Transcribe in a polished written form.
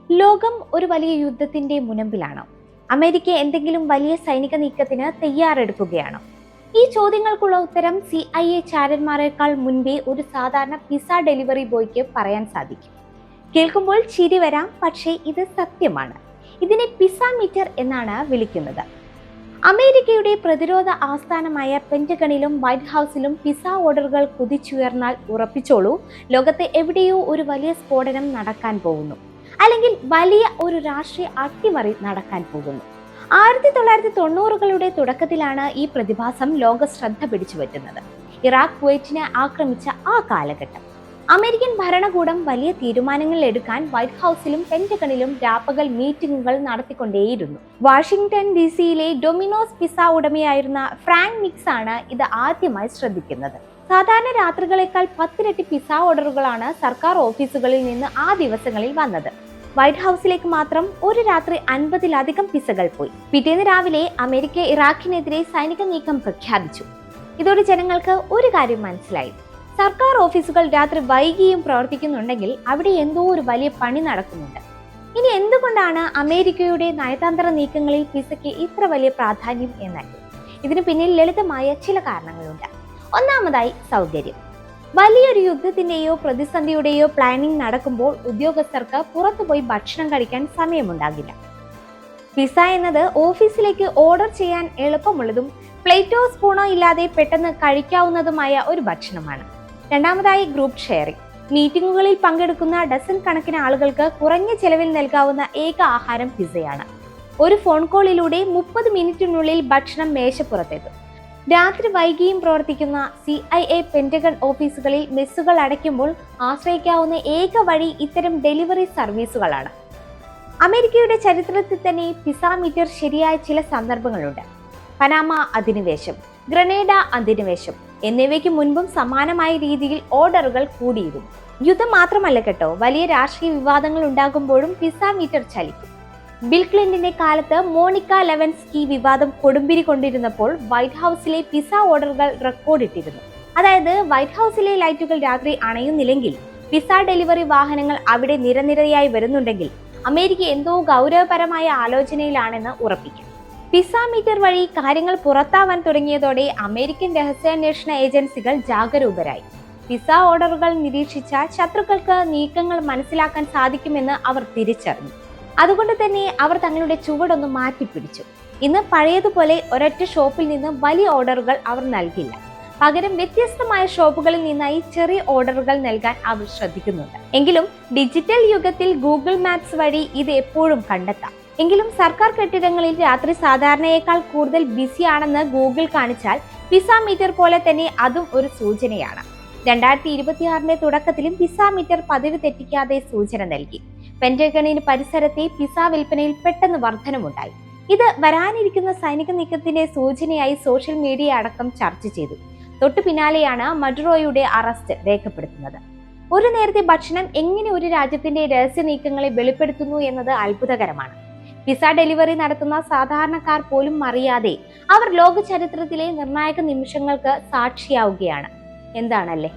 ലോകം ഒരു വലിയ യുദ്ധത്തിന്റെ മുനമ്പിലാണോ? അമേരിക്ക എന്തെങ്കിലും വലിയ സൈനിക നീക്കത്തിന് തയ്യാറെടുക്കുകയാണോ? ഈ ചോദ്യങ്ങൾക്കുള്ള ഉത്തരം CIA ചാരന്മാരെക്കാൾ മുൻപേ ഒരു സാധാരണ പിസ ഡെലിവറി ബോയ്ക്ക് പറയാൻ സാധിക്കും. കേൾക്കുമ്പോൾ ചിരി വരാം, പക്ഷേ ഇത് സത്യമാണ്. ഇതിനെ പിസ മീറ്റർ എന്നാണ് വിളിക്കുന്നത്. അമേരിക്കയുടെ പ്രതിരോധ ആസ്ഥാനമായ പെന്റഗണിലും വൈറ്റ് ഹൗസിലും പിസ ഓർഡറുകൾ കുതിച്ചുയർന്നാൽ ഉറപ്പിച്ചോളൂ, ലോകത്തെ എവിടെയോ ഒരു വലിയ സ്ഫോടനം നടക്കാൻ പോകുന്നു, അല്ലെങ്കിൽ വലിയ ഒരു രാഷ്ട്രീയ അട്ടിമറി നടക്കാൻ പോകുന്നു. 1990കളുടെ തുടക്കത്തിലാണ് ഈ പ്രതിഭാസം ലോക ശ്രദ്ധ പിടിച്ചുപറ്റുന്നത്. ഇറാഖ് കുവൈറ്റിനെ ആക്രമിച്ച ആ കാലഘട്ടം. അമേരിക്കൻ ഭരണകൂടം വലിയ തീരുമാനങ്ങൾ എടുക്കാൻ വൈറ്റ് ഹൗസിലും പെന്റഗണിലും രാപ്പകൽ മീറ്റിംഗുകൾ നടത്തിക്കൊണ്ടേയിരുന്നു. വാഷിംഗ്ടൺ DC-യിലെ ഡൊമിനോസ് പിസ ഉടമയായിരുന്ന ഫ്രാങ്ക് നിക്സ് ആണ് ഇത് ആദ്യമായി ശ്രദ്ധിക്കുന്നത്. സാധാരണ രാത്രികളെക്കാൾ 10 ഇരട്ടി പിസ ഓർഡറുകളാണ് സർക്കാർ ഓഫീസുകളിൽ നിന്ന് ആ ദിവസങ്ങളിൽ വന്നത്. വൈറ്റ് ഹൗസിലേക്ക് മാത്രം ഒരു രാത്രി 50-ലധികം പിസകൾ പോയി. പിറ്റേന്ന് രാവിലെ അമേരിക്ക ഇറാഖിനെതിരെ സൈനിക നീക്കം പ്രഖ്യാപിച്ചു. ഇതോടെ ജനങ്ങൾക്ക് ഒരു കാര്യം മനസ്സിലായി: സർക്കാർ ഓഫീസുകൾ രാത്രി വൈകിയും പ്രവർത്തിക്കുന്നുണ്ടെങ്കിൽ അവിടെ എന്തോ ഒരു വലിയ പണി നടക്കുന്നുണ്ട്. ഇനി എന്തുകൊണ്ടാണ് അമേരിക്കയുടെ നയതന്ത്ര നീക്കങ്ങളിൽ പിസയ്ക്ക് ഇത്ര വലിയ പ്രാധാന്യം എന്നല്ലേ? ഇതിന് പിന്നിൽ ലളിതമായ ചില കാരണങ്ങളുണ്ട്. ഒന്നാമതായി, സൗകര്യം. വലിയൊരു യുദ്ധത്തിന്റെയോ പ്രതിസന്ധിയുടെയോ പ്ലാനിംഗ് നടക്കുമ്പോൾ ഉദ്യോഗസ്ഥർക്ക് പുറത്തുപോയി ഭക്ഷണം കഴിക്കാൻ സമയമുണ്ടാകില്ല. പിസ എന്നത് ഓഫീസിലേക്ക് ഓർഡർ ചെയ്യാൻ എളുപ്പമുള്ളതും പ്ലേറ്റോ സ്പൂണോ ഇല്ലാതെ പെട്ടെന്ന് കഴിക്കാവുന്നതുമായ ഒരു ഭക്ഷണമാണ്. രണ്ടാമതായി, ഗ്രൂപ്പ് ഷെയറിംഗ്. മീറ്റിംഗുകളിൽ പങ്കെടുക്കുന്ന ഡസൻ കണക്കിന് ആളുകൾക്ക് കുറഞ്ഞ ചെലവിൽ നൽകാവുന്ന ഏക ആഹാരം പിസയാണ്. ഒരു ഫോൺ കോളിലൂടെ 30 മിനിറ്റിനുള്ളിൽ ഭക്ഷണം മേശപ്പുറത്തെത്തും. രാത്രി വൈകിയും പ്രവർത്തിക്കുന്ന CIA പെന്റഗൺ ഓഫീസുകളിൽ മെസ്സുകൾ അടയ്ക്കുമ്പോൾ ആശ്രയിക്കാവുന്ന ഏക വഴി ഇത്തരം ഡെലിവറി സർവീസുകളാണ്. അമേരിക്കയുടെ ചരിത്രത്തിൽ തന്നെ പിസ മീറ്റർ ശരിയായ ചില സന്ദർഭങ്ങളുണ്ട്. പനാമ അധിനിവേശം, ഗ്രനേഡ അധിനിവേശം എന്നിവയ്ക്ക് മുൻപും സമാനമായ രീതിയിൽ ഓർഡറുകൾ കൂടിയിരുന്നു. യുദ്ധം മാത്രമല്ല കേട്ടോ, വലിയ രാഷ്ട്രീയ വിവാദങ്ങൾ ഉണ്ടാകുമ്പോഴും പിസ മീറ്റർ ചലിക്കും. ബിൽ ക്ലിന്റന്റെ കാലത്ത് മോണിക്ക ലെവൻസ്കി വിവാദം കൊടുമ്പിരി കൊണ്ടിരുന്നപ്പോൾ വൈറ്റ് ഹൗസിലെ പിസ ഓർഡറുകൾ റെക്കോർഡിട്ടിരുന്നു. അതായത്, വൈറ്റ് ഹൗസിലെ ലൈറ്റുകൾ രാത്രി അണയുന്നില്ലെങ്കിൽ പിസ ഡെലിവറി വാഹനങ്ങൾ അവിടെ നിരനിരയായി വരുന്നുണ്ടെങ്കിൽ അമേരിക്ക എന്തോ ഗൗരവപരമായ ആലോചനയിലാണെന്ന് ഉറപ്പിക്കാം. പിസ മീറ്റർ വഴി കാര്യങ്ങൾ പുറത്താവാൻ തുടങ്ങിയതോടെ അമേരിക്കൻ രഹസ്യാന്വേഷണ ഏജൻസികൾ ജാഗരൂകരായി. പിസ ഓർഡറുകൾ നിരീക്ഷിച്ച ശത്രുക്കൾക്ക് നീക്കങ്ങൾ മനസ്സിലാക്കാൻ സാധിക്കുമെന്ന് അവർ തിരിച്ചറിഞ്ഞു. അതുകൊണ്ട് തന്നെ അവർ തങ്ങളുടെ ചുവടൊന്ന് മാറ്റിപ്പിടിച്ചു. ഇന്ന് പഴയതുപോലെ ഒരൊറ്റ ഷോപ്പിൽ നിന്ന് വലിയ ഓർഡറുകൾ അവർ നൽകില്ല. പകരം വ്യത്യസ്തമായ ഷോപ്പുകളിൽ നിന്നായി ചെറിയ ഓർഡറുകൾ നൽകാൻ അവർ ശ്രദ്ധിക്കുന്നുണ്ട്. എങ്കിലും ഡിജിറ്റൽ യുഗത്തിൽ ഗൂഗിൾ മാപ്സ് വഴി ഇത് എപ്പോഴും കണ്ടെത്താം. എങ്കിലും സർക്കാർ കെട്ടിടങ്ങളിൽ രാത്രി സാധാരണയേക്കാൾ കൂടുതൽ ബിസിയാണെന്ന് ഗൂഗിൾ കാണിച്ചാൽ പിസ മീറ്റർ പോലെ തന്നെ അതും ഒരു സൂചനയാണ്. 2026 തുടക്കത്തിലും പിസ മീറ്റർ പതിവ് തെറ്റിക്കാതെ സൂചന നൽകി. പെന്റഗണിന് പരിസരത്തെ പിസ വിൽപ്പനയിൽ പെട്ടെന്ന് വർധനമുണ്ടായി. ഇത് വരാനിരിക്കുന്ന സൈനിക നീക്കത്തിന്റെ സൂചനയായി സോഷ്യൽ മീഡിയ അടക്കം ചർച്ച ചെയ്തു. തൊട്ടു പിന്നാലെയാണ് മഡുറോയുടെ അറസ്റ്റ് രേഖപ്പെടുത്തുന്നത്. ഒരു നേരത്തെ ഭക്ഷണം എങ്ങനെ ഒരു രാജ്യത്തിന്റെ രഹസ്യ നീക്കങ്ങളെ വെളിപ്പെടുത്തുന്നു എന്നത് അത്ഭുതകരമാണ്. പിസ ഡെലിവറി നടത്തുന്ന സാധാരണക്കാർ പോലും അറിയാതെ അവർ ലോക ചരിത്രത്തിലെ നിർണായക നിമിഷങ്ങൾക്ക് സാക്ഷിയാവുകയാണ്. എന്താണല്ലേ?